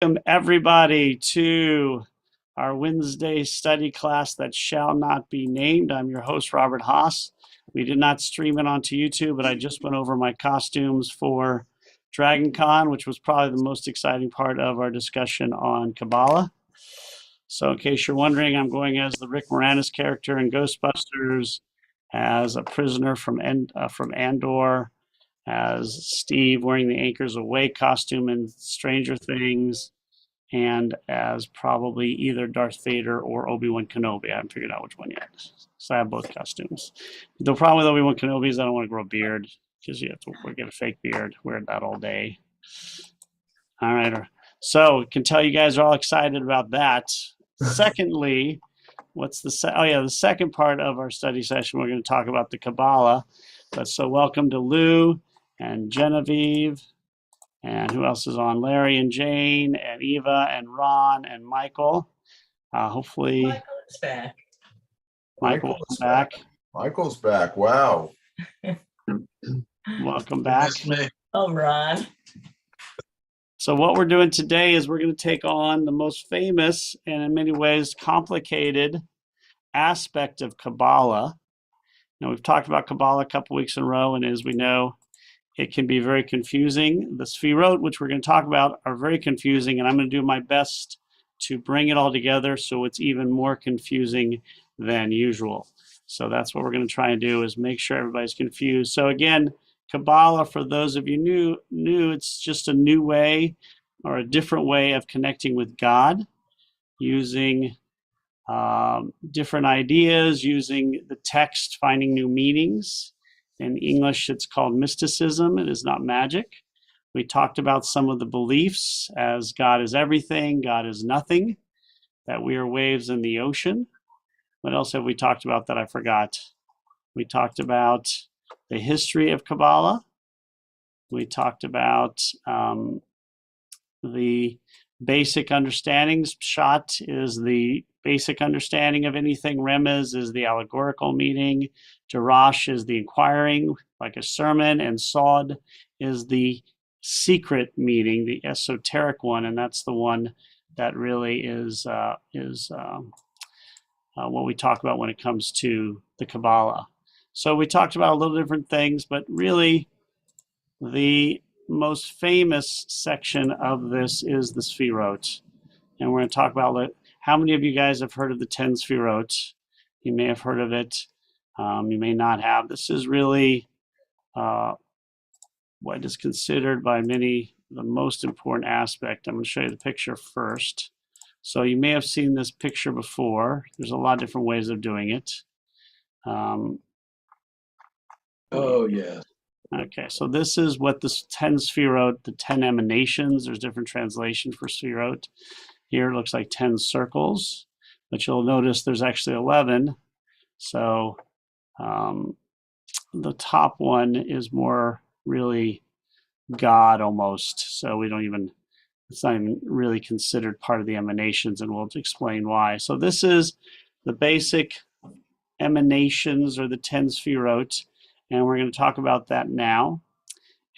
Welcome everybody to our Wednesday study class that shall not be named. I'm your host, Robert Haas. We did not stream it onto YouTube, but I just went over my costumes for Dragon Con, which was probably the most exciting part of our discussion on Kabbalah. So in case you're wondering, I'm going as the Rick Moranis character in Ghostbusters, as a prisoner from Andor, as Steve wearing the Anchors Away costume in Stranger Things, and as probably either Darth Vader or Obi-Wan Kenobi. I haven't figured out which one yet. So I have both costumes. The problem with Obi-Wan Kenobi is I don't want to grow a beard because you have to get a fake beard, wear that all day. All right. So I can tell you guys are all excited about that. Secondly, the second part of our study session, we're going to talk about the Kabbalah. So welcome to Lou and Genevieve. And who else is on? Larry and Jane and Eva and Ron and Michael. Hopefully, Michael is back. Michael's back. Michael's back. Wow. Welcome back. Oh, Ron. So what we're doing today is we're going to take on the most famous and in many ways complicated aspect of Kabbalah. Now, we've talked about Kabbalah a couple weeks in a row, and as we know, it can be very confusing. The Sphirot, which we're going to talk about, are very confusing, and I'm going to do my best to bring it all together so it's even more confusing than usual. So that's what we're going to try and do, is make sure everybody's confused. So again, Kabbalah, for those of you new, it's just a new way or a different way of connecting with God, using different ideas, using the text, finding new meanings. In English, it's called mysticism. It is not magic. We talked about some of the beliefs as God is everything, God is nothing, that we are waves in the ocean. What else have we talked about that I forgot? We talked about the history of Kabbalah. We talked about the basic understandings. Pshat is the basic understanding of anything. Remez is the allegorical meaning. Darash is the inquiring, like a sermon. And Sod is the secret meaning, the esoteric one. And that's the one that really is what we talk about when it comes to the Kabbalah. So we talked about a little different things, but really the most famous section of this is the Sphirot. And we're going to talk about how many of you guys have heard of the Ten Sphirot. You may have heard of it. You may not have. This is really what is considered by many the most important aspect. I'm going to show you the picture first. So you may have seen this picture before. There's a lot of different ways of doing it. Oh, yeah. Okay, so this is what the 10 Sphirot, the 10 emanations, there's different translations for Sphirot. Here it looks like 10 circles, but you'll notice there's actually 11. So the top one is more really God almost. So it's not even really considered part of the emanations, and we'll explain why. So this is the basic emanations, or the 10 Sphirot. And we're going to talk about that now.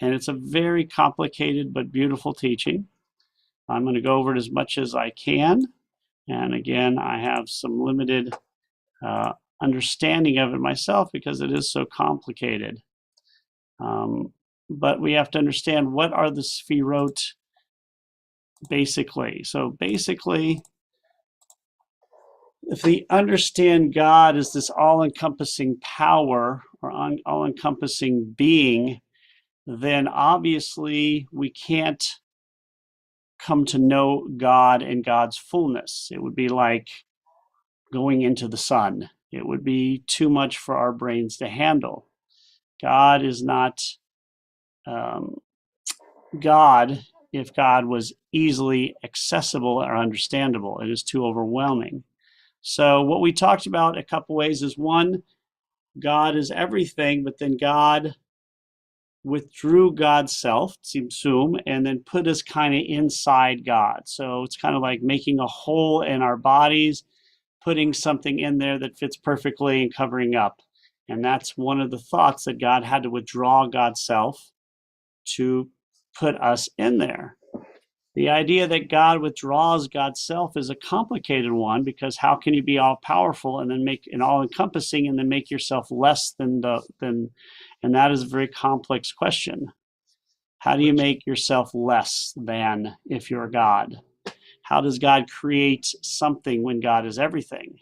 And it's a very complicated but beautiful teaching. I'm going to go over it as much as I can. And again, I have some limited understanding of it myself because it is so complicated. But we have to understand, what are the Sphirot basically? So basically, if we understand God as this all-encompassing power or all-encompassing being, then obviously we can't come to know God in God's fullness. It would be like going into the sun. It would be too much for our brains to handle. God is not God if God was easily accessible or understandable. It is too overwhelming. So what we talked about a couple ways is, one, God is everything, but then God withdrew God's self, tzimtzum, and then put us kind of inside God. So it's kind of like making a hole in our bodies, putting something in there that fits perfectly and covering up. And that's one of the thoughts, that God had to withdraw God's self to put us in there. The idea that God withdraws God's self is a complicated one, because how can you be all powerful and then make and all encompassing and then make yourself less than and that is a very complex question. How do you make yourself less than if you're God? How does God create something when God is everything?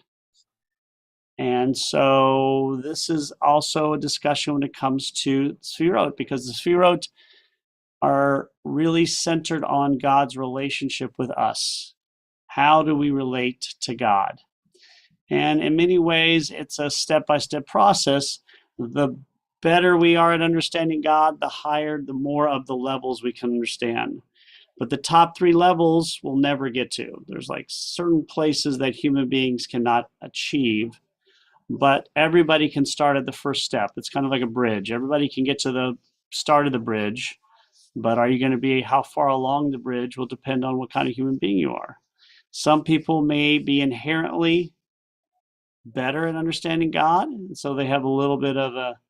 And so this is also a discussion when it comes to Sphirot, because the Sphirot are really centered on God's relationship with us. How do we relate to God? And in many ways, it's a step-by-step process. The better we are at understanding God, the higher, the more of the levels we can understand. But the top 3 levels we'll never get to. There's like certain places that human beings cannot achieve, but everybody can start at the first step. It's kind of like a bridge. Everybody can get to the start of the bridge, but are you going to be, how far along the bridge will depend on what kind of human being you are. Some people may be inherently better at understanding God, and so they have a little bit of a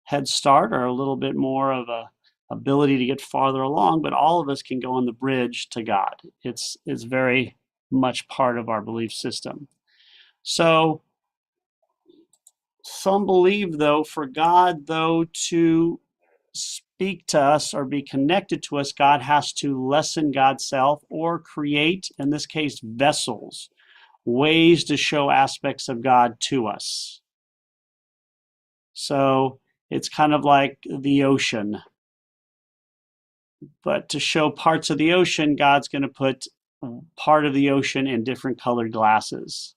head start or a little bit more of a ability to get farther along, but all of us can go on the bridge to God. It's very much part of our belief system. So some believe, though, for God, though, to speak to us or be connected to us, God has to lessen God's self or create, in this case, vessels, ways to show aspects of God to us. So it's kind of like the ocean. But to show parts of the ocean, God's going to put part of the ocean in different colored glasses.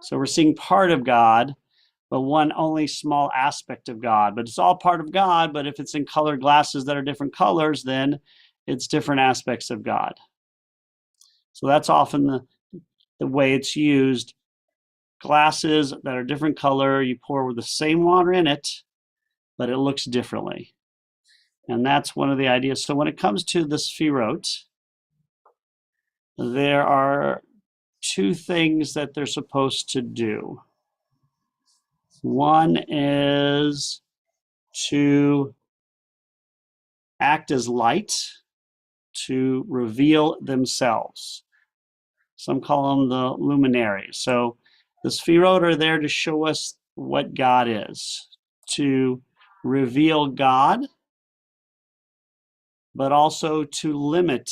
So we're seeing part of God, but one only small aspect of God. But it's all part of God, but if it's in colored glasses that are different colors, then it's different aspects of God. So that's often the way it's used. Glasses that are different color, you pour with the same water in it, but it looks differently. And that's one of the ideas. So when it comes to the Sphirot, there are 2 things that they're supposed to do. One is to act as light, to reveal themselves. Some call them the luminaries. So the Sphirot are there to show us what God is, to reveal God, but also to limit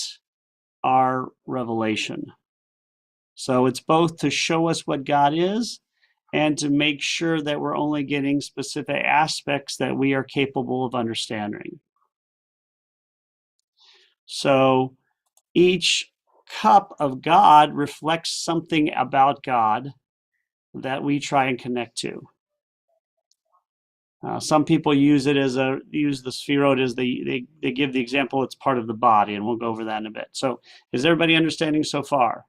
our revelation. So it's both to show us what God is and to make sure that we're only getting specific aspects that we are capable of understanding. So each cup of God reflects something about God that we try and connect to. Some people use the Sphirot as they give the example it's part of the body, and we'll go over that in a bit. So is everybody understanding so far?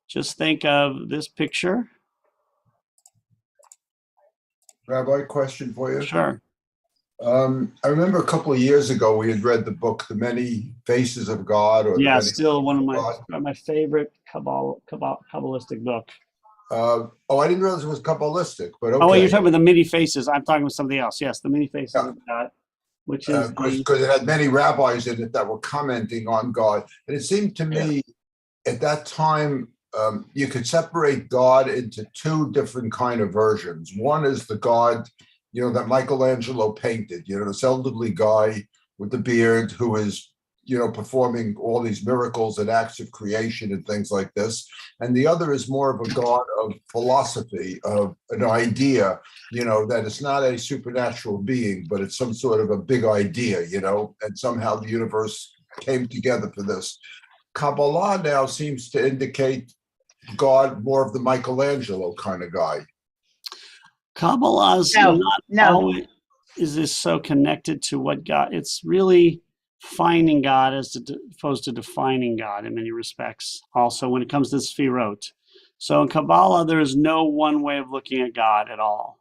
Just think of this picture. Rabbi, question for you. Sure. I remember a couple of years ago we had read the book "The Many Faces of God," or Yeah, the many still one of God. my favorite Kabbalistic book. I didn't realize it was Kabbalistic, but Oh, you're okay. talking about the many faces. I'm talking about something else. Yes, the many faces Yeah. of God, which is Because it had many rabbis in it that were commenting on God, and it seemed to me at that time you could separate God into 2 different kind of versions. One is the God, that Michelangelo painted, this elderly guy with the beard who is, performing all these miracles and acts of creation and things like this. And the other is more of a God of philosophy, of an idea, that it's not a supernatural being, but it's some sort of a big idea, and somehow the universe came together for this. Kabbalah now seems to indicate God more of the Michelangelo kind of guy. Kabbalah's not always is so connected to what God. It's really finding God as opposed to defining God in many respects. Also, when it comes to Sphirot, so in Kabbalah there is no one way of looking at God at all,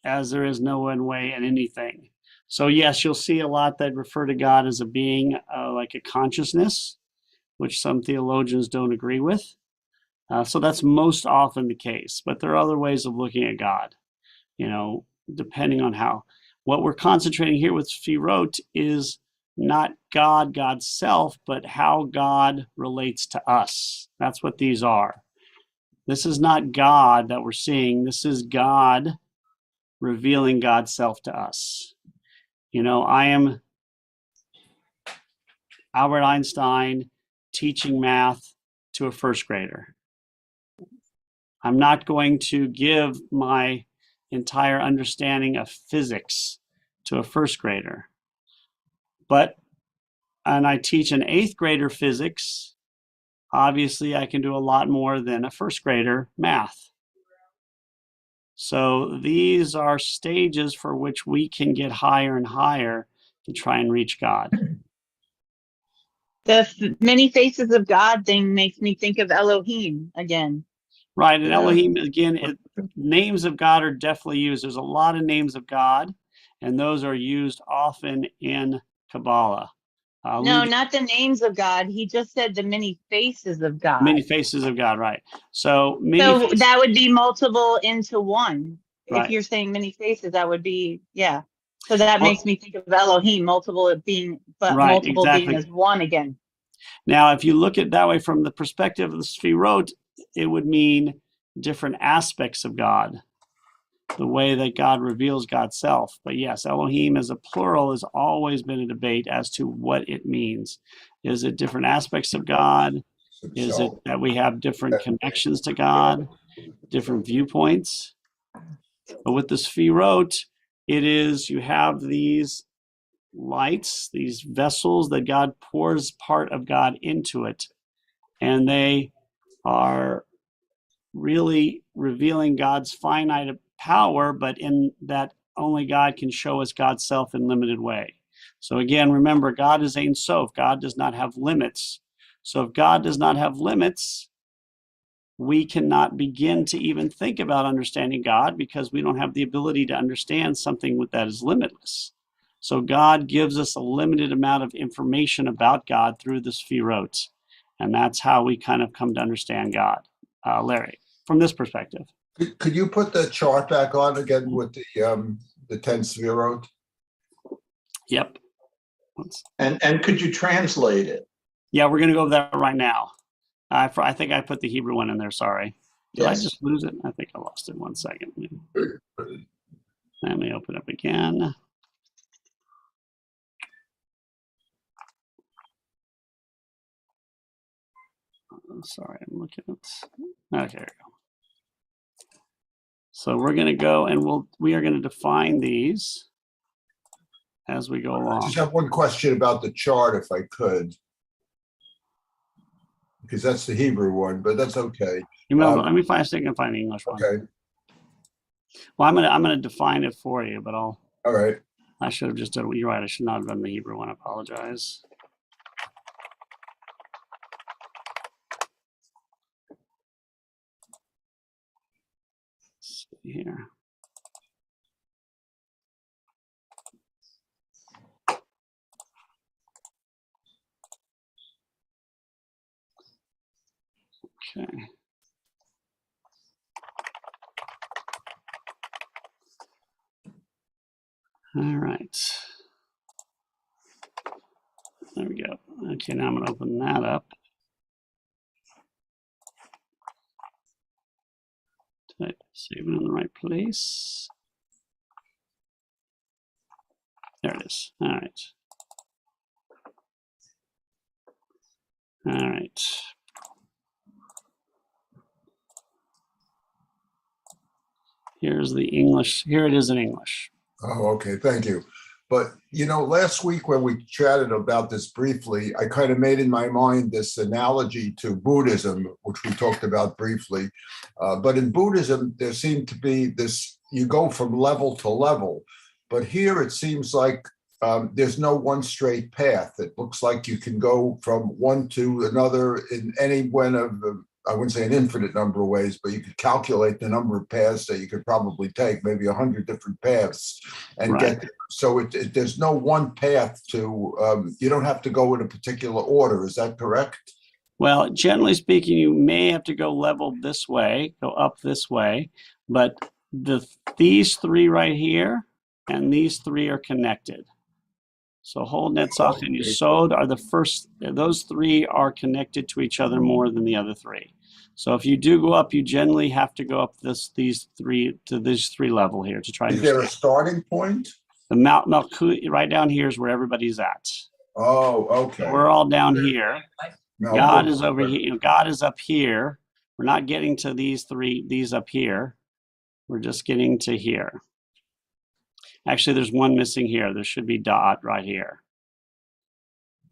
as there is no one way in anything. So yes, you'll see a lot that refer to God as a being, like a consciousness, which some theologians don't agree with. So that's most often the case, but there are other ways of looking at God, depending on how. What we're concentrating here with Sphirot is not God, God's self, but how God relates to us. That's what these are. This is not God that we're seeing. This is God revealing God's self to us. You know, I am Albert Einstein teaching math to a first grader. I'm not going to give my entire understanding of physics to a first grader. And I teach an eighth grader physics. Obviously, I can do a lot more than a first grader math. So these are stages for which we can get higher and higher to try and reach God. The many faces of God thing makes me think of Elohim again. Right, and Elohim, again, names of God are definitely used. There's a lot of names of God, and those are used often in Kabbalah. No, not the names of God. He just said the many faces of God. Many faces of God, right. So that would be multiple into one. Right. If you're saying many faces, that would be, yeah. So that makes me think of Elohim, multiple being, but right, multiple exactly. being as one again. Now, if you look at it that way from the perspective of the Sphirot, it would mean different aspects of God, the way that God reveals God's self. But yes, Elohim as a plural has always been a debate as to what it means. Is it different aspects of God? Is it that we have different connections to God, different viewpoints? But with the Sphirot, it is you have these lights, these vessels that God pours part of God into it, and they are really revealing God's finite power, but in that only God can show us God's self in limited way. So again, remember, God is Ein Sof. God does not have limits. So if God does not have limits, we cannot begin to even think about understanding God because we don't have the ability to understand something that is limitless. So God gives us a limited amount of information about God through the Sphirot. And that's how we kind of come to understand God. Larry, from this perspective. Could you put the chart back on again with the Ten Sphero? Yep. And could you translate it? Yeah, we're going to go over that right now. I think I put the Hebrew one in there. Sorry. Did I just lose it? I think I lost it. 1 second. Let me open up again. Sorry, I'm looking at. Okay, there we go. So we're going to go and we are going to define these as we go along. I just have one question about the chart, if I could, because that's the Hebrew one, but that's okay. Let me find I can find the English one. Okay. Well, I'm gonna define it for you, but All right. I should have just done. You're right. I should not have done the Hebrew one. I apologize. Let's see here. Okay. All right. There we go. Okay, now I'm going to open that up. Did I save it in the right place? There it is. All right. All right. Here's the English. Here it is in English. Oh, okay. Thank you. But, you know, last week when we chatted about this briefly, I kind of made in my mind this analogy to Buddhism, which we talked about briefly. But in Buddhism, there seemed to be this, you go from level to level. But here it seems like there's no one straight path. It looks like you can go from one to another in any one of the, I wouldn't say an infinite number of ways, but you could calculate the number of paths that you could probably take, maybe 100 different paths and get there. So there's no one path to, you don't have to go in a particular order. Is that correct? Well, generally speaking, you may have to go level this way, go up this way, but these three right here and these three are connected. So Hol, Netzach, and Yesod are the first, those three are connected to each other more than the other three. So if you do go up, you generally have to go up these three level here to try to Is there a understand. starting point? The Mount Malkut right down here is where everybody's at. Oh, So okay. we're all down here. Now, God is over here. You know, God is up here. We're not getting to these up here. We're just getting to here. Actually, there's one missing here. There should be dot right here.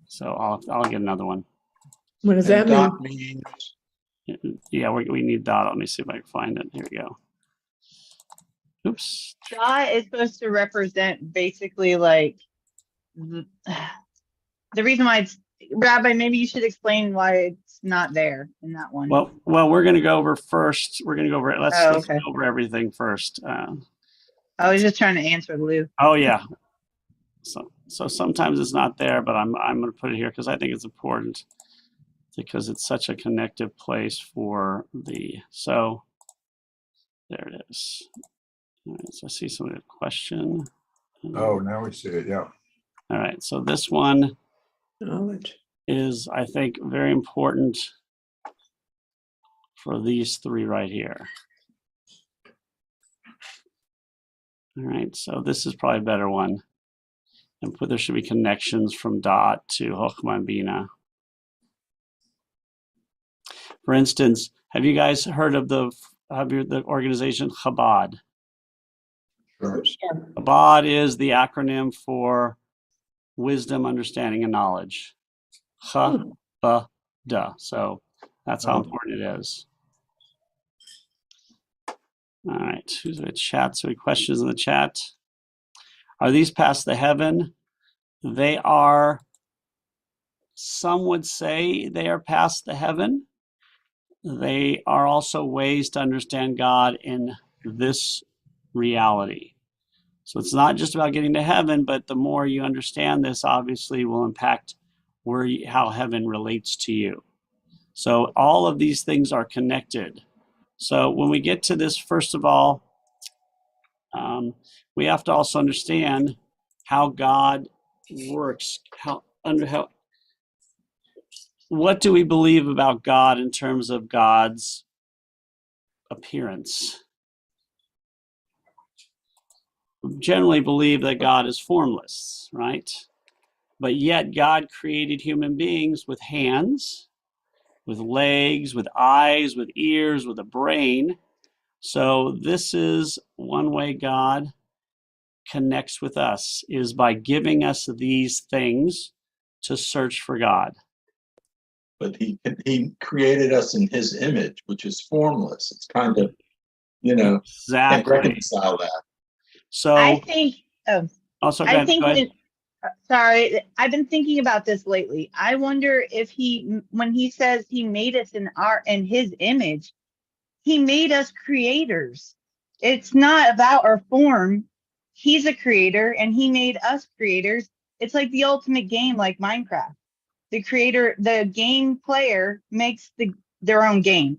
So I'll get another one. What does And that mean? dot means, Yeah, we need dot. Let me see if I can find it. Here we go. Oops. Dot is supposed to represent basically like the reason why it's Rabbi. Maybe you should explain why it's not there in that one. Well, we're going to go over first. We're going to go over. Let's okay. go over everything first. I was just trying to answer Lou. Oh yeah. So sometimes it's not there, but I'm going to put it here because I think it's important because it's such a connective place for the. So there it is. All right, so I see some question. Oh, now we see it. Yeah. All right. So this one Knowledge. is, I think, very important for these three right here. All right. So this is probably a better one. And there should be connections from dot to Chokhmah and Bina. For instance, have you guys heard of the organization Chabad? Sure. Chabad is the acronym for wisdom, understanding, and knowledge. Chabad. So that's how important it is. All right, who's in the chat? So, any questions in the chat? Are these past the heaven? They are, some would say they are past the heaven. They are also ways to understand God in this reality. So it's not just about getting to heaven, but the more you understand this, obviously will impact how heaven relates to you. So all of these things are connected. So when we get to this, first of all, we have to also understand how God works. What do we believe about God in terms of God's appearance? We generally believe that God is formless, right? But yet God created human beings with hands, with legs, with eyes, with ears, with a brain. So this is one way God connects with us, is by giving us these things to search for God. but he created us in his image, which is formless. It's kind of, can't Exactly. reconcile that. So I think. also, I think go ahead. sorry, I've been thinking about this lately. I wonder if when he says he made us in his image, he made us creators. It's not about our form. He's a creator and he made us creators. It's like the ultimate game, like Minecraft. The creator, the game player makes their own game.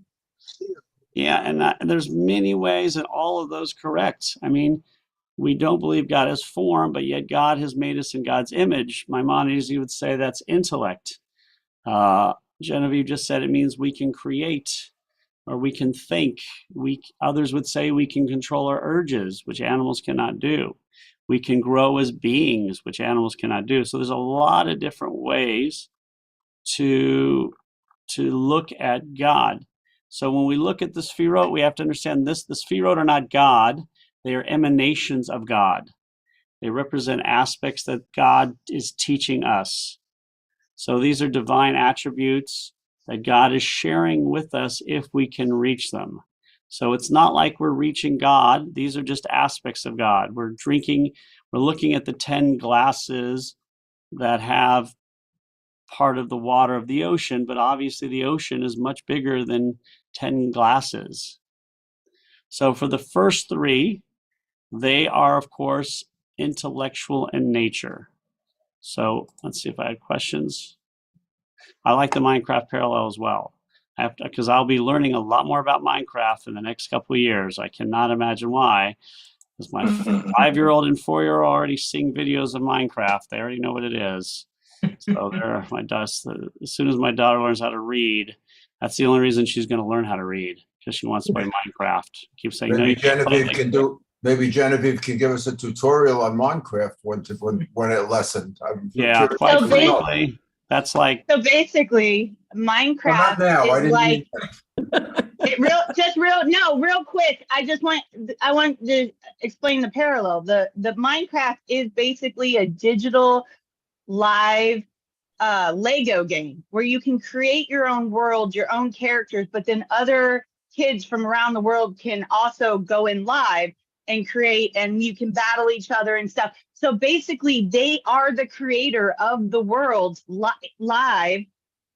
Yeah, and there's many ways, and all of those correct. I mean, we don't believe God has form, but yet God has made us in God's image. Maimonides, you would say that's intellect. Genevieve just said it means we can create, or we can think. Others would say we can control our urges, which animals cannot do. We can grow as beings, which animals cannot do. So there's a lot of different ways to look at God. So when we look at the Sphero, we have to understand this. The Sphero are not God. They are emanations of God. They represent aspects that God is teaching us. So these are divine attributes that God is sharing with us if we can reach them. So it's not like we're reaching God. These are just aspects of God. We're looking at the 10 glasses that have part of the water of the ocean, but obviously the ocean is much bigger than 10 glasses. So for the first three, they are, of course, intellectual in nature. So let's see if I have questions. I like the Minecraft parallel as well, because I'll be learning a lot more about Minecraft in the next couple of years. I cannot imagine why. Because my 5-year-old and 4-year-old already seeing videos of Minecraft. They already know what it is. So they're my dust. As soon as my daughter learns how to read, that's the only reason she's going to learn how to read, because she wants to play Minecraft. Keep saying, no, Maybe you can't play Genevieve can do. Maybe Genevieve can give us a tutorial on Minecraft when it lessened. I'm Yeah, curious quite to know. frankly, that's like, So basically, Well, not Minecraft now. I is didn't like mean. real quick. I want to explain the parallel. The Minecraft is basically a digital live Lego game where you can create your own world, your own characters, but then other kids from around the world can also go in live and create, and you can battle each other and stuff. So basically, they are the creator of the world live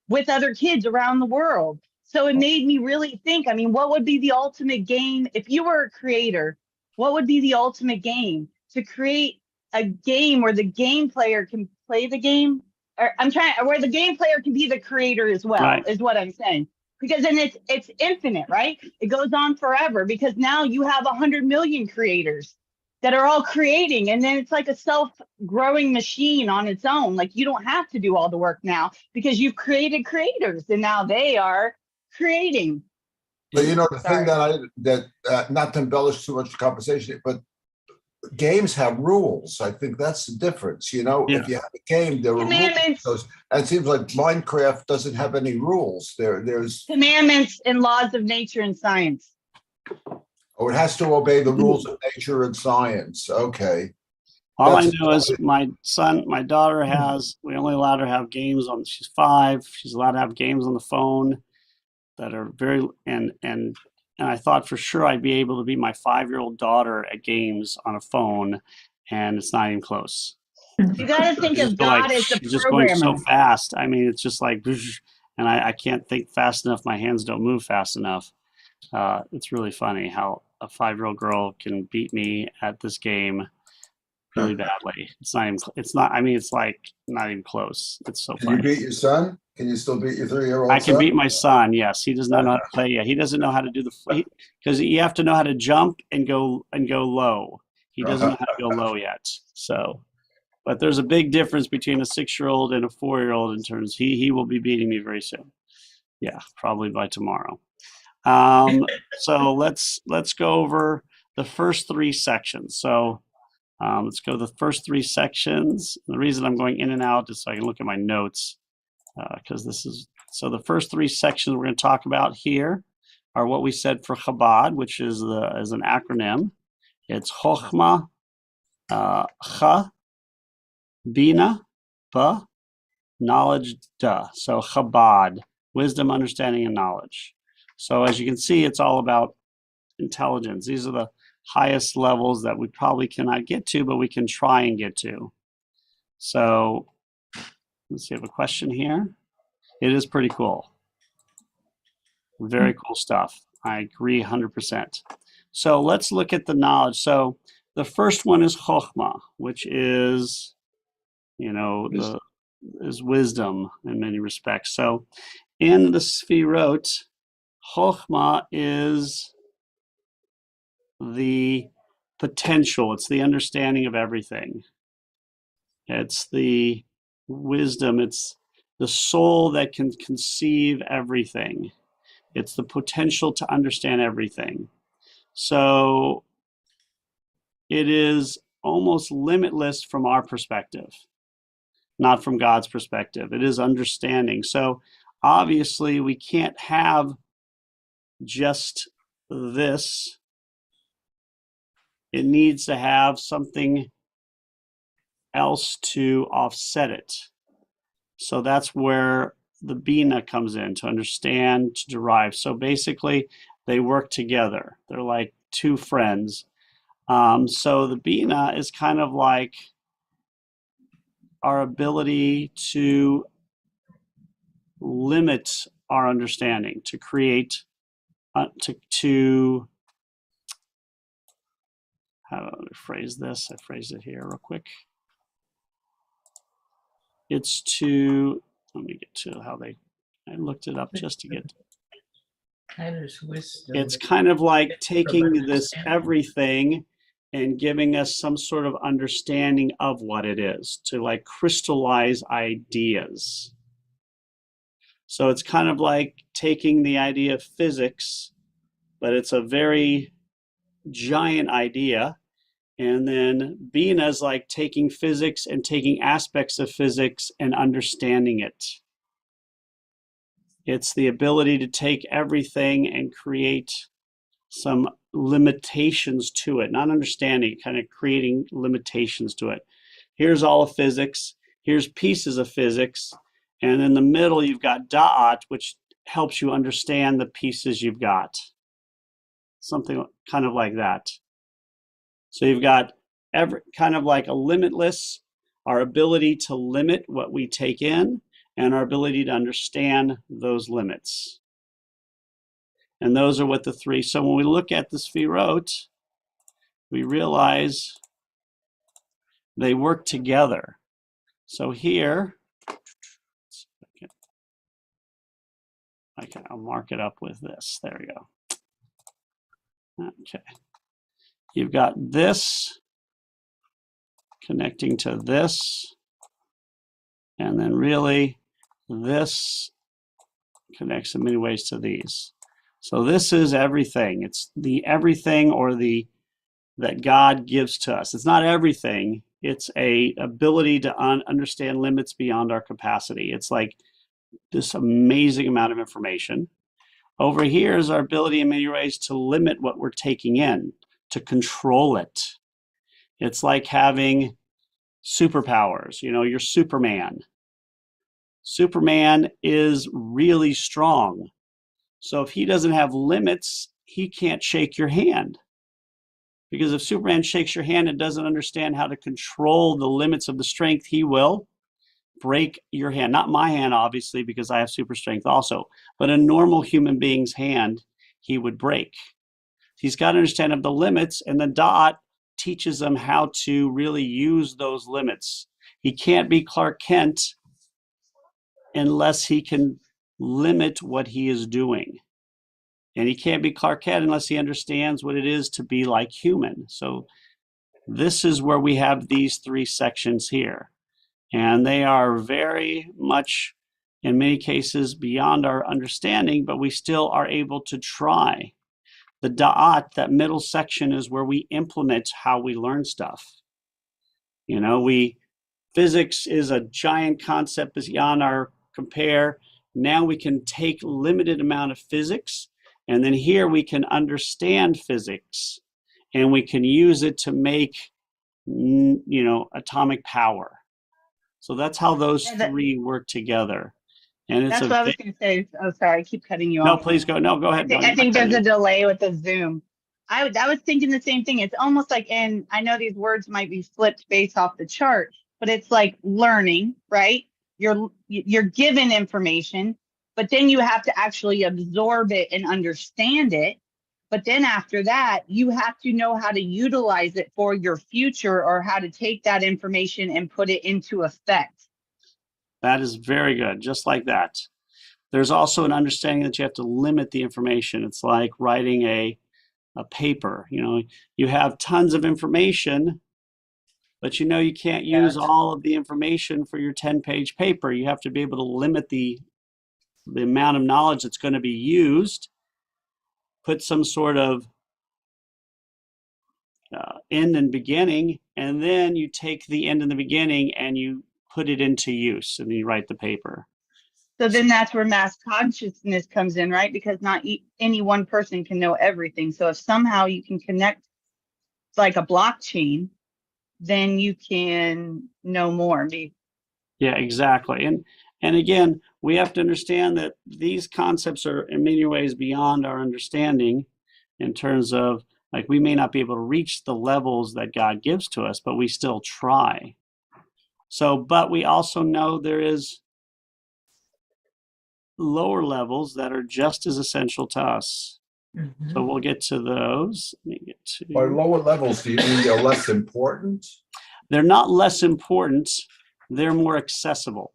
with other kids around the world. So it made me really think, I mean, what would be the ultimate game? If you were a creator, what would be the ultimate game? To create a game where the game player can play the game? Or where the game player can be the creator as well, right. is what I'm saying. Because then it's infinite, right? It goes on forever, because now you have 100 million creators that are all creating, and then it's like a self-growing machine on its own. Like, you don't have to do all the work now because you've created creators, and now they are creating. But you know, the Sorry. thing that not to embellish too much conversation, but games have rules. I think that's the difference. You know, Yeah. if you have a game, there are rules. Commandments, And it seems like Minecraft doesn't have any rules. There's commandments and laws of nature and science. oh, it has to obey the rules of nature and science. Okay. All I That's- know is my daughter we only allowed her to have games on, she's 5. She's allowed to have games on the phone that are very, and I thought for sure I'd be able to beat my 5-year-old daughter at games on a phone, and it's not even close. You got to think She's of just like, God as the she's just going so programmer. fast. I mean, it's just like, and I can't think fast enough. My hands don't move fast enough. It's really funny how a 5-year-old girl can beat me at this game really badly. I mean, it's like not even close. It's so Can you funny. beat your son? Can you still beat your 3-year-old I can son? beat my son. Yes, he does not know how to play yet. He doesn't know how to do because you have to know how to jump and go low. He doesn't know how to go low yet. So, but there's a big difference between a 6-year-old and a 4-year-old in terms. He will be beating me very soon. Yeah, probably by tomorrow. So let's go over the first 3 sections. So let's go to the first 3 sections. The reason I'm going in and out is so I can look at my notes, because so the first 3 sections we're going to talk about here are what we said for Chabad, which is an acronym. It's Chochmah, Cha, Bina, Ba, knowledge, Da. So Chabad, wisdom, understanding, and knowledge. So as you can see, it's all about intelligence. These are the highest levels that we probably cannot get to, but we can try and get to. So let's see, I have a question here. It is pretty cool. Very cool stuff. I agree 100%. So let's look at the knowledge. So the first one is Chochmah, which is, is wisdom in many respects. So in the Sphirot, Chochmah is the potential. It's the understanding of everything. It's the wisdom. It's the soul that can conceive everything. It's the potential to understand everything. So it is almost limitless from our perspective, not from God's perspective. It is understanding. So obviously we can't have just this. It needs to have something else to offset it. So that's where the Bina comes in, to understand, to derive. So basically, they work together. They're like 2 friends. So the Bina is kind of like our ability to limit our understanding, to create, to how do I phrase this? I phrased it here real quick. It's to, let me get to how I looked it up just to get. It's kind of like taking this everything and giving us some sort of understanding of what it is, to like crystallize ideas. So it's kind of like taking the idea of physics, but it's a very giant idea. And then Bina is like taking physics and taking aspects of physics and understanding it. It's the ability to take everything and create some limitations to it, not understanding, kind of creating limitations to it. Here's all of physics, here's pieces of physics, and in the middle you've got da'at, which helps you understand the pieces you've got. Something kind of like that. So you've got kind of like a limitless, our ability to limit what we take in, and our ability to understand those limits. And those are what the three. So when we look at the Sphirot, we realize they work together. So here, I'll mark it up with this. There we go. Okay. You've got this connecting to this, and then really this connects in many ways to these. So this is everything. It's the everything or the that God gives to us. It's not everything. It's a ability to understand limits beyond our capacity. It's like this amazing amount of information. Over here is our ability in many ways to limit what we're taking in, to control it. It's like having superpowers. You know, you're Superman. Superman is really strong. So if he doesn't have limits, he can't shake your hand. Because if Superman shakes your hand and doesn't understand how to control the limits of the strength, he will break your hand. Not my hand, obviously, because I have super strength also, but a normal human being's hand, he would break. He's got to understand of the limits, and the dot teaches him how to really use those limits. He can't be Clark Kent unless he can limit what he is doing. And he can't be Clark Kent unless he understands what it is to be like human. So this is where we have these three sections here. And they are very much, in many cases, beyond our understanding, but we still are able to try. The da'at, that middle section, is where we implement how we learn stuff. You know, physics is a giant concept beyond our compare. Now we can take limited amount of physics, and then here we can understand physics, and we can use it to make, you know, atomic power. So that's how those three work together. And it's That's what I was going to say. Oh, sorry, I keep cutting you off. No, please go. No, go ahead. I think there's a delay with the Zoom. I was thinking the same thing. It's almost like, and I know these words might be flipped based off the chart, but it's like learning, right? You're given information, but then you have to actually absorb it and understand it. But then after that, you have to know how to utilize it for your future, or how to take that information and put it into effect. That is very good, just like that. There's also an understanding that you have to limit the information. It's like writing a paper. You know, you have tons of information, but you know you can't use all of the information for your 10-page paper. You have to be able to limit the amount of knowledge that's going to be used, put some sort of end and beginning, and then you take the end and the beginning and you put it into use, and then you write the paper. So then that's where mass consciousness comes in, right? Because not any one person can know everything. So if somehow you can connect like a blockchain, then you can know more. Yeah, exactly. And again, we have to understand that these concepts are in many ways beyond our understanding, in terms of, like, we may not be able to reach the levels that God gives to us, but we still try. So, but we also know there is lower levels that are just as essential to us. So we'll get to those. Let me get to. By lower levels, do you mean they're less important? They're not less important. They're more accessible.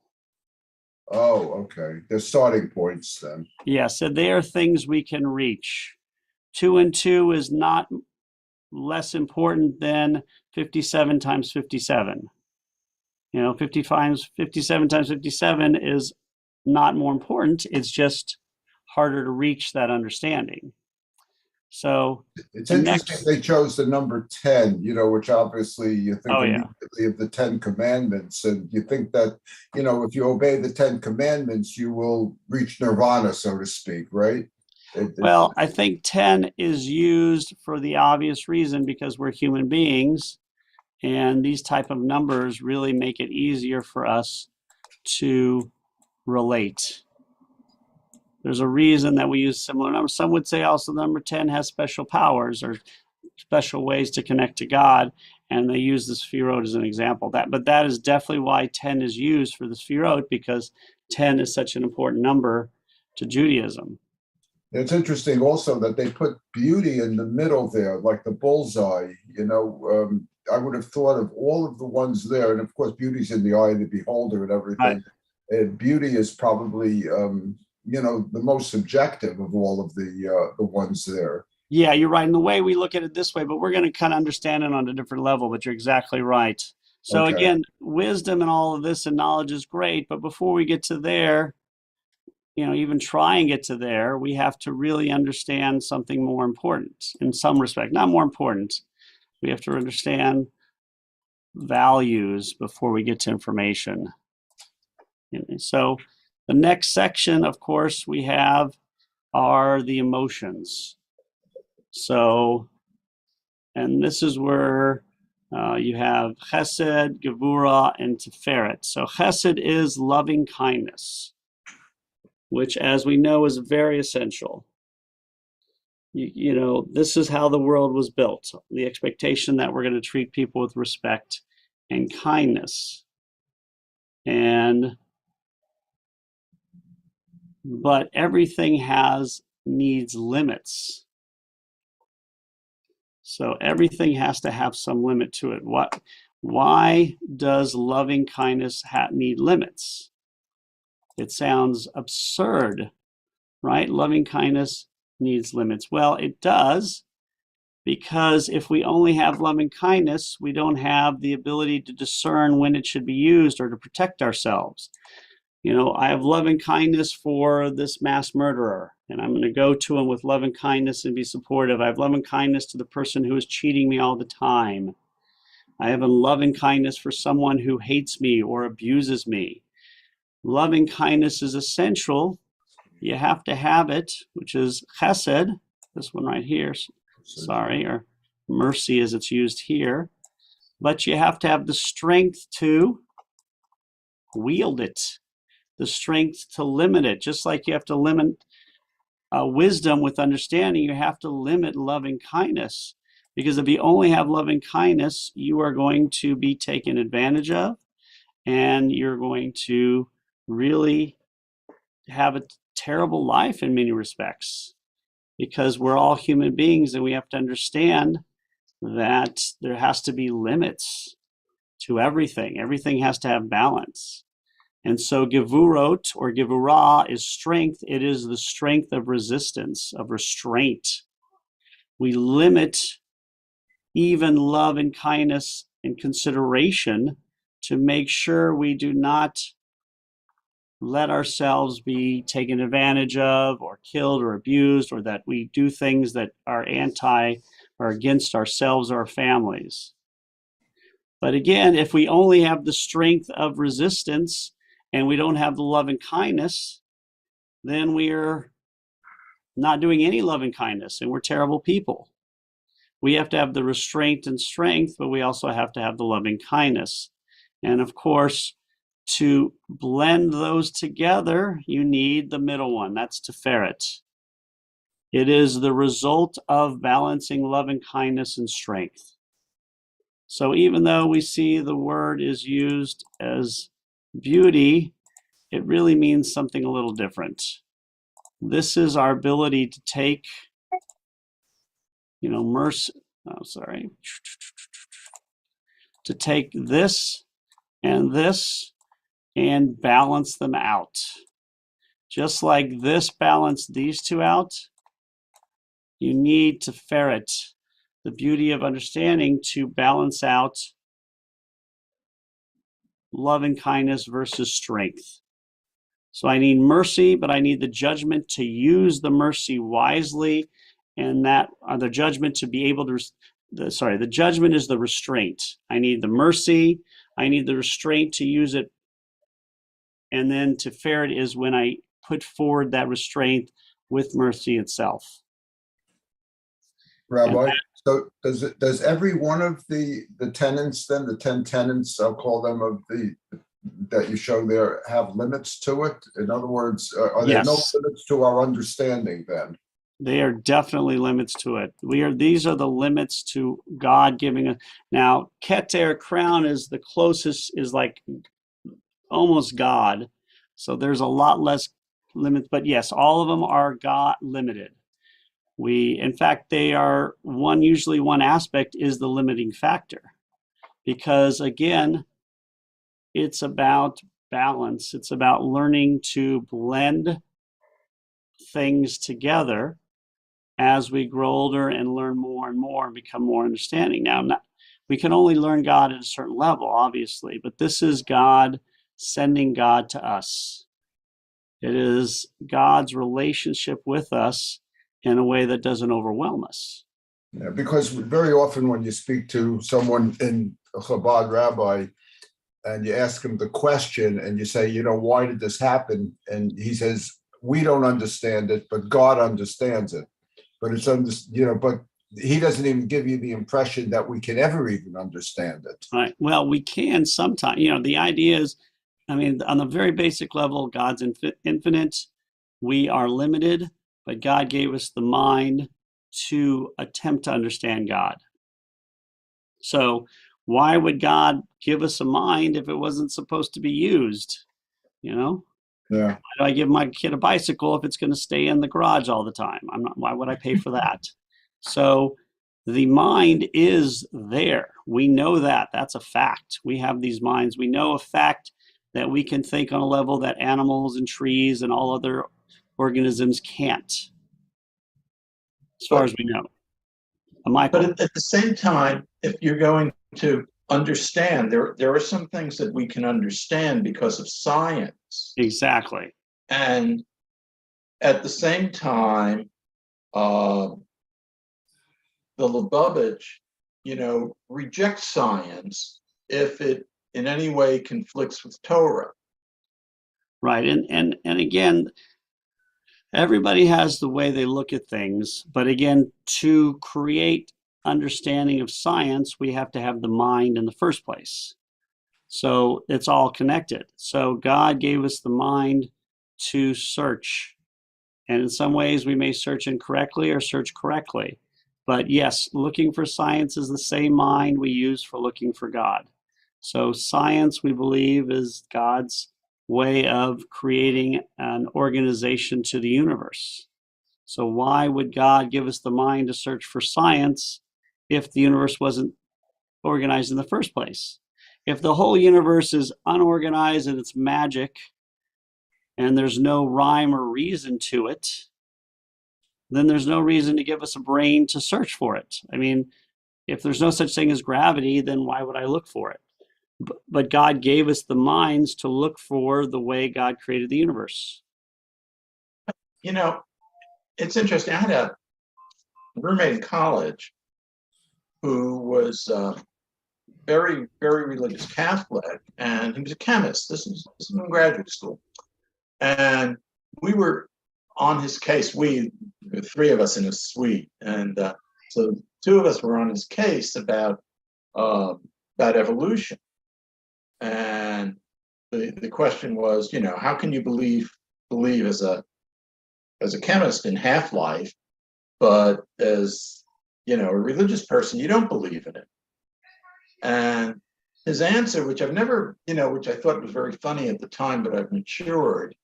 Oh, okay. They're starting points then. Yeah, so they are things we can reach. 2 and 2 is not less important than 57 times 57. 57 times 57 is not more important. It's just harder to reach that understanding. So It's the interesting next, they chose the number 10, which obviously you think Oh, yeah. immediately of the 10 commandments. And you think that, if you obey the 10 commandments, you will reach nirvana, so to speak, right? well, I think 10 is used for the obvious reason because we're human beings, and these type of numbers really make it easier for us to relate. There's a reason that we use similar numbers. Some would say also the number 10 has special powers or special ways to connect to God, and they use the Sphero as an example. But that is definitely why 10 is used for the Sphero, because 10 is such an important number to Judaism. It's interesting also that they put beauty in the middle there, like the bullseye. I would have thought of all of the ones there, and of course, beauty's in the eye of the beholder and everything. And beauty is probably, the most subjective of all of the ones there. Yeah, you're right. In the way we look at it this way, but we're going to kind of understand it on a different level, but you're exactly right. So Okay. again, wisdom and all of this and knowledge is great, but before we get to there, even try and get to there, we have to really understand something more important in some respect. Not more important. We have to understand values before we get to information. So the next section, of course, we have are the emotions. So, and this is where you have Chesed, Gevura, and Tiferet. So Chesed is loving kindness, which, as we know, is very essential. This is how the world was built. The expectation that we're going to treat people with respect and kindness. But everything needs limits. So everything has to have some limit to it. Why does loving kindness need limits? It sounds absurd, right? Loving kindness needs limits. Well, it does, because if we only have loving kindness, we don't have the ability to discern when it should be used or to protect ourselves. I have loving kindness for this mass murderer, and I'm going to go to him with loving kindness and be supportive. I have loving kindness to the person who is cheating me all the time. I have a loving kindness for someone who hates me or abuses me. Loving kindness is essential. You have to have it, which is chesed, this one right here, sorry, or mercy as it's used here. But you have to have the strength to wield it, the strength to limit it. Just like you have to limit wisdom with understanding, you have to limit loving kindness. Because if you only have loving kindness, you are going to be taken advantage of, and you're going to really have a terrible life in many respects, because we're all human beings, and we have to understand that there has to be limits to everything. Everything has to have balance. And so gevurot or gevura is strength. It is the strength of resistance, of restraint. We limit even love and kindness and consideration to make sure we do not let ourselves be taken advantage of or killed or abused, or that we do things that are anti or against ourselves or our families. But again, if we only have the strength of resistance and we don't have the love and kindness, then we're not doing any love and kindness, and we're terrible people. We have to have the restraint and strength, but we also have to have the loving kindness. And of course, to blend those together, you need the middle one. That's Tiferet. It is the result of balancing loving kindness and strength. So even though we see the word is used as beauty, it really means something a little different. This is our ability to take, mercy, to take this and balance them out. Just like this balanced these two out, you need to ferret, the beauty of understanding to balance out love and kindness versus strength. So I need mercy, but I need the judgment to use the mercy wisely, and that the judgment to be able to. The judgment is the restraint. I need the mercy. I need the restraint to use it, and then to ferret is when I put forward that restraint with mercy itself. Rabbi, so does every one of the tenets, then the 10 tenets, I'll call them, of the that you show there, have limits to it? In other words, are there no Yes. limits to our understanding then? They are definitely limits to it. These are the limits to God giving us. Now, Keter, crown, is the closest, is like almost God. So there's a lot less limits, but yes, all of them are God limited. In fact, they are usually one aspect is the limiting factor, because again, it's about balance. It's about learning to blend things together as we grow older and learn more and more and become more understanding. Now, we can only learn God at a certain level, obviously, but this is God sending God to us. It is God's relationship with us in a way that doesn't overwhelm us. Yeah, because very often when you speak to someone in a Chabad rabbi and you ask him the question and you say, why did this happen? And he says, we don't understand it, but God understands it. But but he doesn't even give you the impression that we can ever even understand it. Right. Well, we can sometimes. The idea is, on the very basic level, God's infinite. We are limited, but God gave us the mind to attempt to understand God. So why would God give us a mind if it wasn't supposed to be used? Yeah. Why do I give my kid a bicycle if it's going to stay in the garage all the time? Why would I pay for that? So the mind is there. We know that. That's a fact. We have these minds. We know a fact that we can think on a level that animals and trees and all other organisms can't, as far as we know. Michael? But at the same time, if you're going to understand, there are some things that we can understand because of science. Exactly. And at the same time, the Lubavitch, rejects science if it in any way conflicts with Torah. Right. And again, everybody has the way they look at things. But again, to create understanding of science, we have to have the mind in the first place. So it's all connected. So God gave us the mind to search. And in some ways, we may search incorrectly or search correctly. But yes, looking for science is the same mind we use for looking for God. So science, we believe, is God's way of creating an organization to the universe. So why would God give us the mind to search for science if the universe wasn't organized in the first place? If the whole universe is unorganized and it's magic and there's no rhyme or reason to it, then there's no reason to give us a brain to search for it. If there's no such thing as gravity, then why would I look for it? But God gave us the minds to look for the way God created the universe. It's interesting. I had a roommate in college who was very, very religious Catholic, and he was a chemist. This is in graduate school. And we were on his case. The three of us in a suite. And so two of us were on his case about evolution. And the question was, how can you believe as a chemist in half-life, but as a religious person, you don't believe in it? And his answer, which I've never, which I thought was very funny at the time, but I've matured,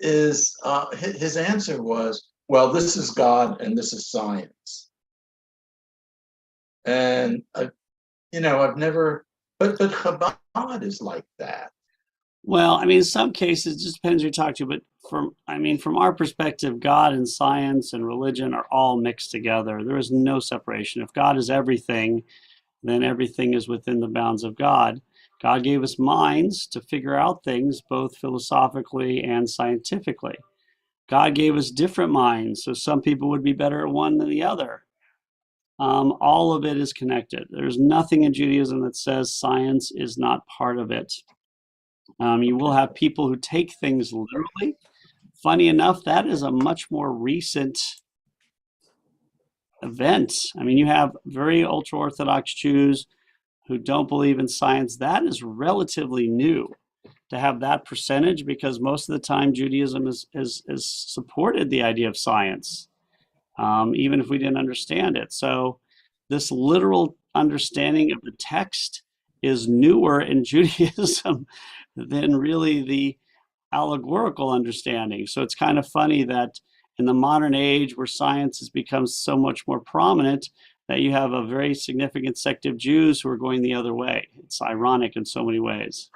his answer was, well, this is God and this is science. And I've never, but Chabad is like that. Well, I mean, in some cases, it just depends who you talk to, but from our perspective, God and science and religion are all mixed together. There is no separation. If God is everything, then everything is within the bounds of God. God gave us minds to figure out things both philosophically and scientifically. God gave us different minds, so some people would be better at one than the other. All of it is connected. There's nothing in Judaism that says science is not part of it. You will have people who take things literally. Funny enough, that is a much more recent event. I mean, you have very ultra Orthodox Jews who don't believe in science. That is relatively new to have that percentage, because most of the time Judaism is supported the idea of science, even if we didn't understand it. So this literal understanding of the text is newer in Judaism than really the allegorical understanding. So it's kind of funny that in the modern age where science has become so much more prominent, that you have a very significant sect of Jews who are going the other way. It's ironic in so many ways.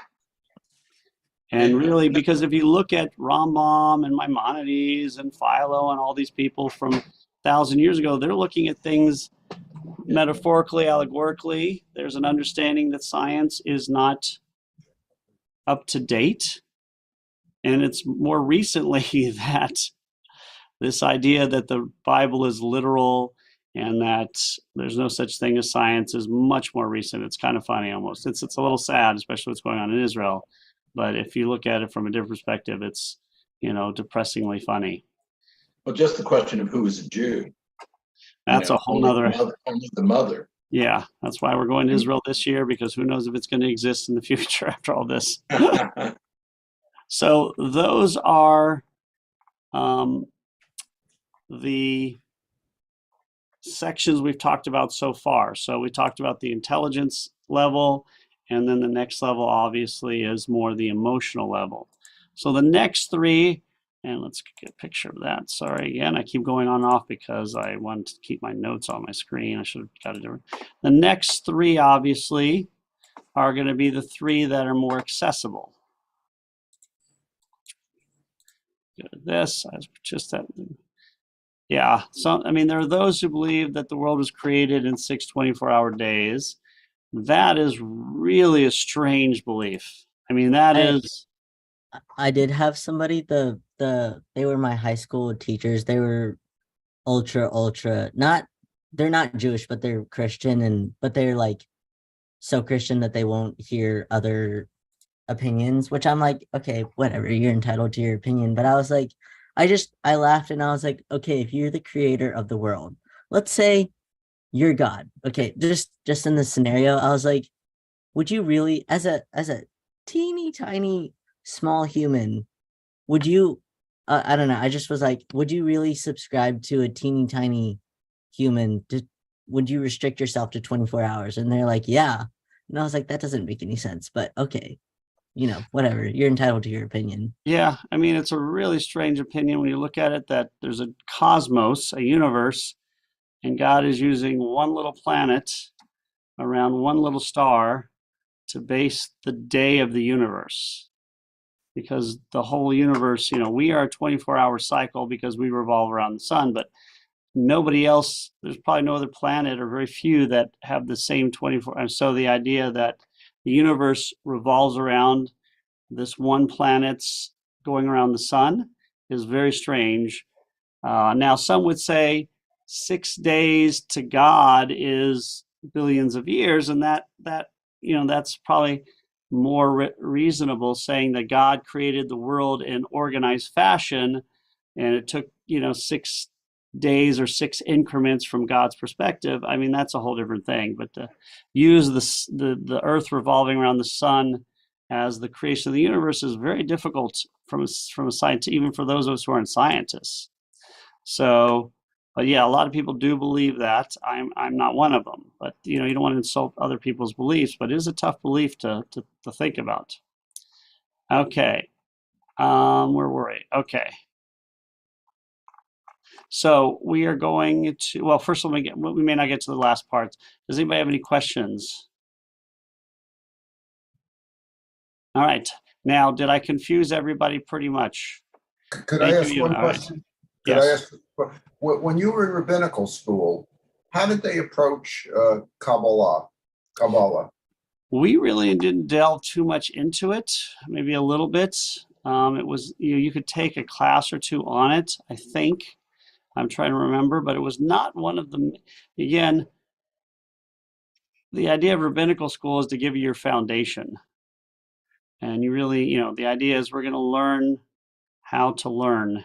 And really, because if you look at Rambam and Maimonides and Philo and all these people from 1,000 years ago, they're looking at things metaphorically, allegorically. There's an understanding that science is not up to date. And it's more recently that this idea that the Bible is literal and that there's no such thing as science is much more recent. It's kind of funny almost. It's a little sad, especially what's going on in Israel. But if you look at it from a different perspective, it's, depressingly funny. Well, just the question of who is a Jew. That's a whole nother. Only the mother. Yeah, that's why we're going to Israel this year, because who knows if it's going to exist in the future after all this. So those are the sections we've talked about so far. So we talked about the intelligence level, and then the next level obviously is more the emotional level. So the next three, and let's get a picture of that. Sorry, again, I keep going on and off because I want to keep my notes on my screen. I should have got it different. The next three obviously are going to be the three that are more accessible. Good at this. I just that. Yeah. So, there are those who believe that the world was created in 6 24-hour days. That is really a strange belief. I did have somebody, they were my high school teachers. They were ultra, they're not Jewish, but they're Christian, but they're like so Christian that they won't hear other opinions, which I'm like, okay, whatever, you're entitled to your opinion. But I was like, I laughed and I was like, okay, if you're the creator of the world, let's say you're God. Okay, just in this scenario, I was like, would you really, as a teeny tiny small human, would you, I don't know, I just was like, would you really subscribe to a teeny tiny human? Would you restrict yourself to 24 hours? And they're like, yeah. And I was like, that doesn't make any sense, but okay, whatever, you're entitled to your opinion. Yeah, it's a really strange opinion when you look at it, that there's a cosmos, a universe, and God is using one little planet around one little star to base the day of the universe. Because the whole universe, we are a 24-hour cycle because we revolve around the sun, but nobody else, there's probably no other planet or very few that have the same 24. And so the idea that the universe revolves around this one planet's going around the sun is very strange. Now, some would say 6 days to God is billions of years, and that's probably more reasonable, saying that God created the world in organized fashion, and it took 6 days or 6 increments from God's perspective. That's a whole different thing. But to use the Earth revolving around the sun as the creation of the universe is very difficult from a science, even for those of us who aren't scientists. So, but yeah, a lot of people do believe that. I'm not one of them. But you don't want to insult other people's beliefs, but it is a tough belief to think about. Okay, where were we? Okay. So we are going to, well, first we may not get to the last part. Does anybody have any questions? All right. Now, did I confuse everybody pretty much? Could I Thank ask you, one Ian. All right. question? Could I Yes. ask, when you were in rabbinical school, how did they approach Kabbalah? We really didn't delve too much into it, maybe a little bit. It was, you could take a class or two on it, I think. I'm trying to remember, but it was not one of them. Again, the idea of rabbinical school is to give you your foundation. And you really, the idea is we're going to learn how to learn.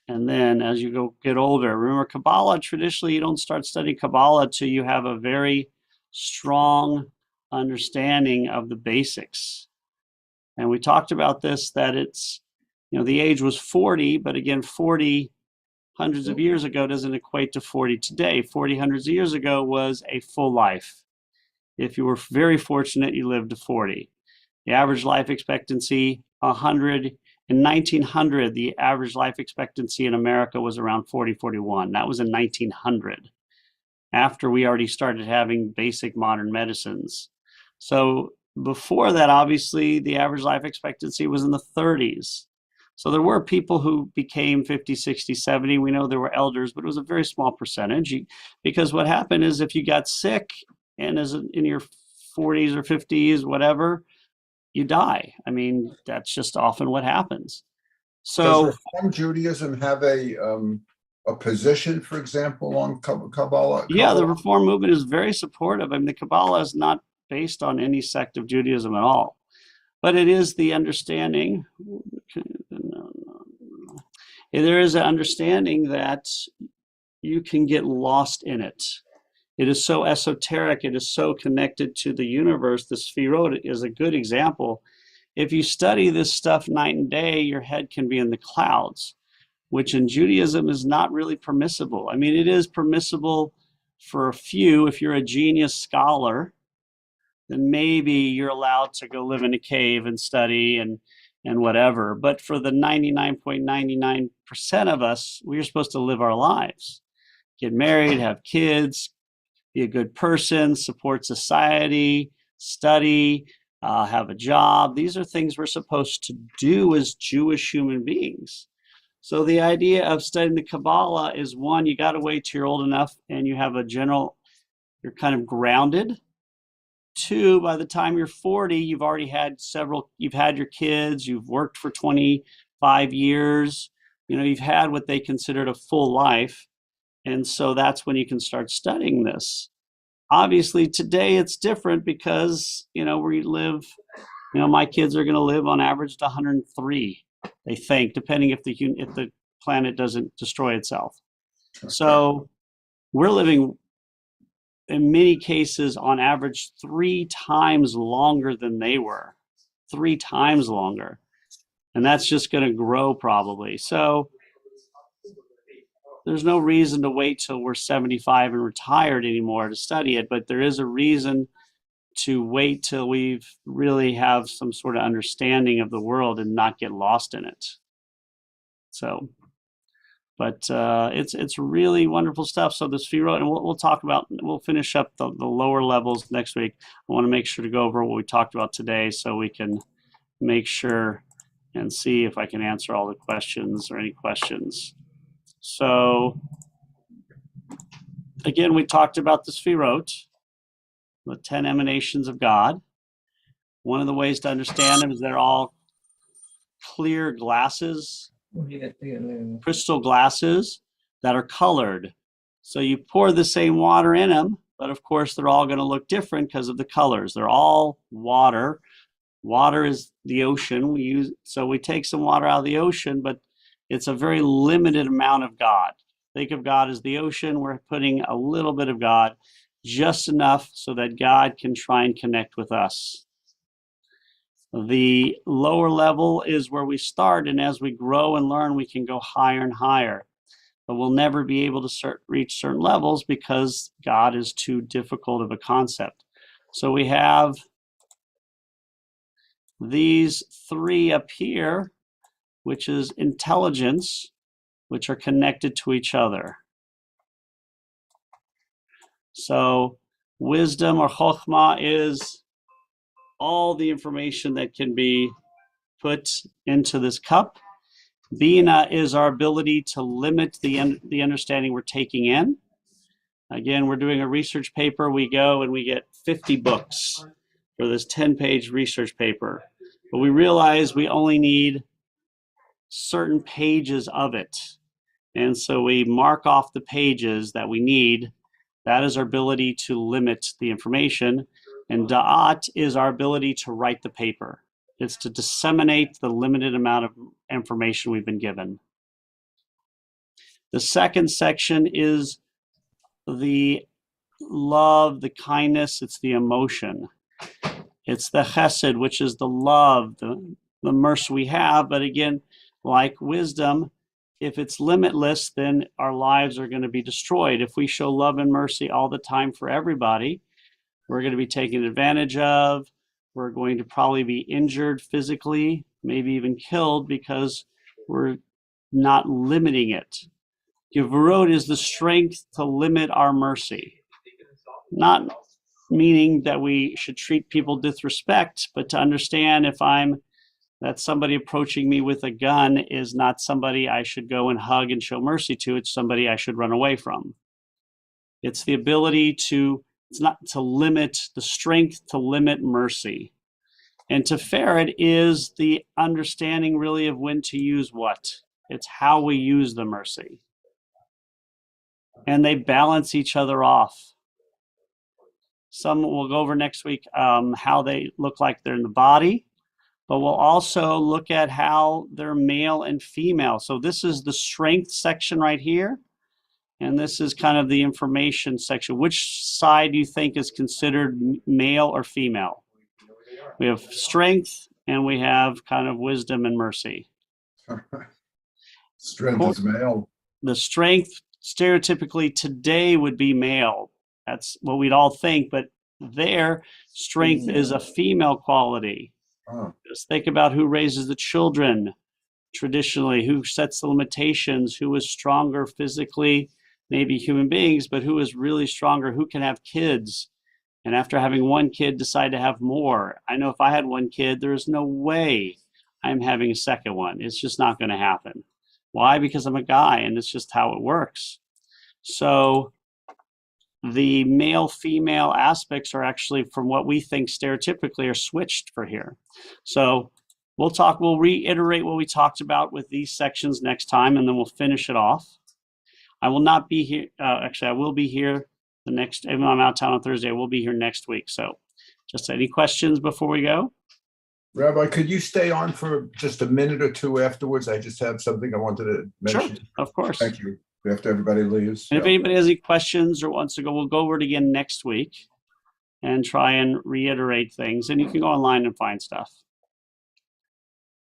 And then as you get older, remember Kabbalah, traditionally, you don't start studying Kabbalah till you have a very strong understanding of the basics. And we talked about this, that it's, the age was 40, but again, 40 hundreds of years ago doesn't equate to 40 today. 40 hundreds of years ago was a full life. If you were very fortunate, you lived to 40. The average life expectancy, 100. In 1900, the average life expectancy in America was around 40, 41. That was in 1900, after we already started having basic modern medicines. So before that, obviously, the average life expectancy was in the 30s. So there were people who became 50, 60, 70. We know there were elders, but it was a very small percentage, because what happened is if you got sick and as in your 40s or 50s, whatever, you die. I mean, that's just often what happens. So Does Reform Judaism have a position, for example, on Kabbalah? yeah, the Reform movement is very supportive. I mean, the Kabbalah is not based on any sect of Judaism at all, but it is the understanding. There is an understanding that you can get lost in it. It is so esoteric. It is so connected to the universe. The Sphero is a good example. If you study this stuff night and day, your head can be in the clouds, which in Judaism is not really permissible. I mean, it is permissible for a few. If you're a genius scholar, then maybe you're allowed to go live in a cave and study and whatever. But for the 99.99% of us, we're supposed to live our lives, get married, have kids, be a good person, support society, study, have a job. These are things we're supposed to do as Jewish human beings. So the idea of studying the Kabbalah is, one, you got to wait till you're old enough and you have you're kind of grounded. Two, by the time you're 40, you've had your kids, you've worked for 25 years, you've had what they considered a full life. And so that's when you can start studying this. Obviously, today it's different because, we live, my kids are going to live on average to 103, they think, depending if the planet doesn't destroy itself. So we're living, in many cases, on average, 3 times longer than they were, 3 times longer. And that's just going to grow probably. So there's no reason to wait till we're 75 and retired anymore to study it, but there is a reason to wait till we've really have some sort of understanding of the world and not get lost in it. So, but it's really wonderful stuff. So the Sphero, and we'll finish up the lower levels next week. I want to make sure to go over what we talked about today so we can make sure and see if I can answer all the questions or any questions. So again, we talked about the Sphirot, the 10 emanations of God. One of the ways to understand them is they're all clear glasses, crystal glasses that are colored. So you pour the same water in them, but of course they're all going to look different because of the colors. They're all water. Water is the ocean. We take some water out of the ocean, but it's a very limited amount of God. Think of God as the ocean. We're putting a little bit of God, just enough so that God can try and connect with us. The lower level is where we start, and as we grow and learn, we can go higher and higher. But we'll never be able to reach certain levels because God is too difficult of a concept. So we have these 3 up here, which is intelligence, which are connected to each other. So wisdom or chokhmah is all the information that can be put into this cup. Bina is our ability to limit the understanding we're taking in. Again, we're doing a research paper. We go and we get 50 books for this 10-page research paper. But we realize we only need certain pages of it. And so we mark off the pages that we need. That is our ability to limit the information. And da'at is our ability to write the paper. It's to disseminate the limited amount of information we've been given. The second section is the love, the kindness, it's the emotion. It's the chesed, which is the love, the mercy we have. But again, like wisdom, if it's limitless, then our lives are going to be destroyed. If we show love and mercy all the time for everybody, we're going to be taken advantage of. We're going to probably be injured physically, maybe even killed, because we're not limiting it. Gevurot is the strength to limit our mercy. Not meaning that we should treat people with disrespect, but to understand that somebody approaching me with a gun is not somebody I should go and hug and show mercy to. It's somebody I should run away from. It's the ability it's not to limit, the strength to limit mercy. And Tiferet is the understanding really of when to use what. It's how we use the mercy. And they balance each other off. Some we'll go over next week how they look like they're in the body, but we'll also look at how they're male and female. So this is the strength section right here. And this is kind of the information section. Which side do you think is considered male or female? We have strength and we have kind of wisdom and mercy. Strength is male. The strength stereotypically today would be male. That's what we'd all think, but their strength is a female quality. Oh. Just think about who raises the children traditionally, who sets the limitations, who is stronger physically, maybe human beings, but who is really stronger, who can have kids. And after having one kid, decide to have more. I know if I had one kid, there's no way I'm having a second one. It's just not going to happen. Why? Because I'm a guy and it's just how it works. So the male-female aspects are actually, from what we think stereotypically, are switched for here. So we'll reiterate what we talked about with these sections next time, and then we'll finish it off. I will not be here. Actually, I will be here even though I'm out of town on Thursday, I will be here next week. So just any questions before we go? Rabbi, could you stay on for just a minute or two afterwards? I just have something I wanted to mention. Sure, of course. Thank you. After everybody leaves. And if anybody has any questions or wants to go, we'll go over it again next week and try and reiterate things. And you can go online and find stuff.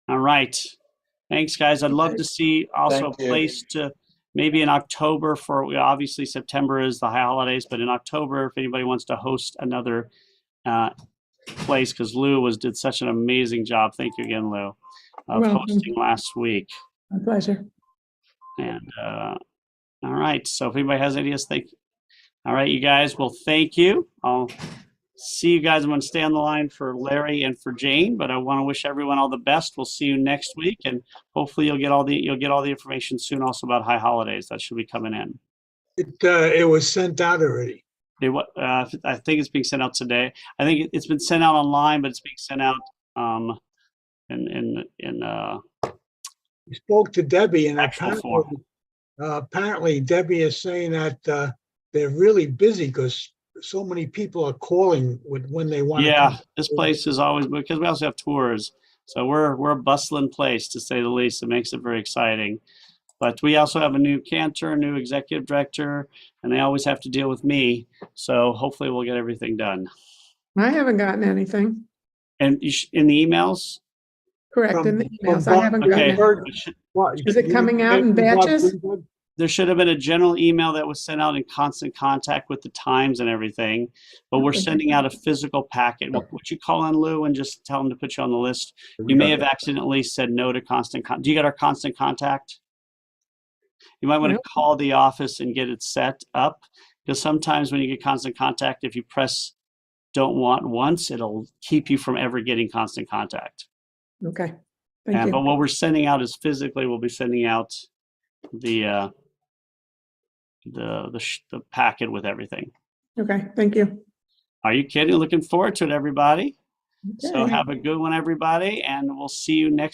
All right. Thanks, guys. I'd love to see also Thank a you. place to maybe in October obviously September is the holidays, but in October, if anybody wants to host another place, because Lou did such an amazing job. Thank you again, Lou, of Welcome. hosting last week. My pleasure. And all right. So if anybody has ideas, all right, you guys. Well, thank you. I'll see you guys. I'm going to stay on the line for Larry and for Jane, but I want to wish everyone all the best. We'll see you next week, and hopefully you'll get all the information soon. Also about high holidays that should be coming in. It was sent out already. I think it's being sent out today. I think it's been sent out online, but it's being sent out We spoke to Debbie, and actual form. apparently Debbie is saying that they're really busy because so many people are calling when they want to Yeah, come. this place is always, because we also have tours. So we're a bustling place, to say the least. It makes it very exciting. But we also have a new cantor, a new executive director, and they always have to deal with me. So hopefully we'll get everything done. I haven't gotten anything. And in the emails? Correct, in the From emails. I haven't Okay. gotten it. Is it coming out in batches? There should have been a general email that was sent out in constant contact with the times and everything, but we're Okay. sending out a physical packet. Would you call in Lou and just tell them to put you on the list? You may have accidentally said no to constant contact. Do you get our constant contact? You might want to call the office and get it set up, because sometimes when you get constant contact, if you press don't want once, it'll keep you from ever getting constant contact. Okay, Thank But you. what we're sending out is physically, we'll be sending out the packet with everything. Okay, thank you. Are you kidding? Looking forward to it, everybody. So Okay. have a good one, everybody, and we'll see you next